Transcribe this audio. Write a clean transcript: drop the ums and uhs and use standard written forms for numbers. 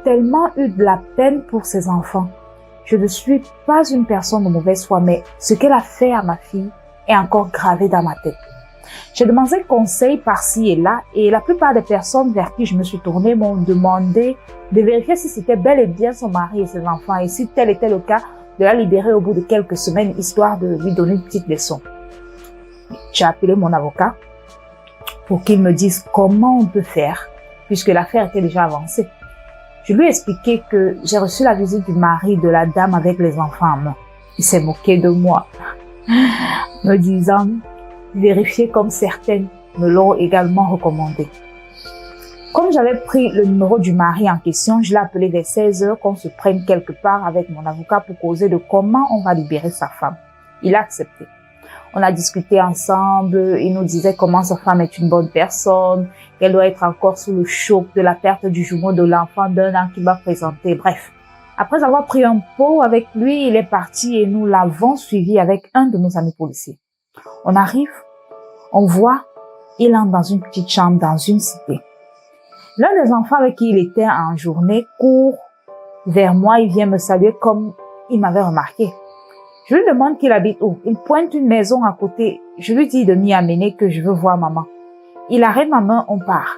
tellement eu de la peine pour ses enfants. Je ne suis pas une personne de mauvaise foi, mais ce qu'elle a fait à ma fille est encore gravé dans ma tête. J'ai demandé conseil par-ci et là, et la plupart des personnes vers qui je me suis tournée m'ont demandé de vérifier si c'était bel et bien son mari et ses enfants, et si tel était le cas, de la libérer au bout de quelques semaines, histoire de lui donner une petite leçon. J'ai appelé mon avocat pour qu'il me dise comment on peut faire, puisque l'affaire était déjà avancée. Je lui ai expliqué que j'ai reçu la visite du mari de la dame avec les enfants en main. Il s'est moqué de moi, me disant « vérifier comme certaines me l'ont également recommandé ». Comme j'avais pris le numéro du mari en question, je l'ai appelé vers 16 heures qu'on se prenne quelque part avec mon avocat pour causer de comment on va libérer sa femme. Il a accepté. On a discuté ensemble, il nous disait comment sa femme est une bonne personne, qu'elle doit être encore sous le choc de la perte du jumeau de l'enfant d'1 an qu'il va présenter, bref. Après avoir pris un pot avec lui, il est parti et nous l'avons suivi avec un de nos amis policiers. On arrive, on voit, il entre dans une petite chambre dans une cité. L'un des enfants avec qui il était en journée court vers moi, il vient me saluer comme il m'avait remarqué. Je lui demande qu'il habite où. Il pointe une maison à côté. Je lui dis de m'y amener que je veux voir maman. Il arrête ma main, on part.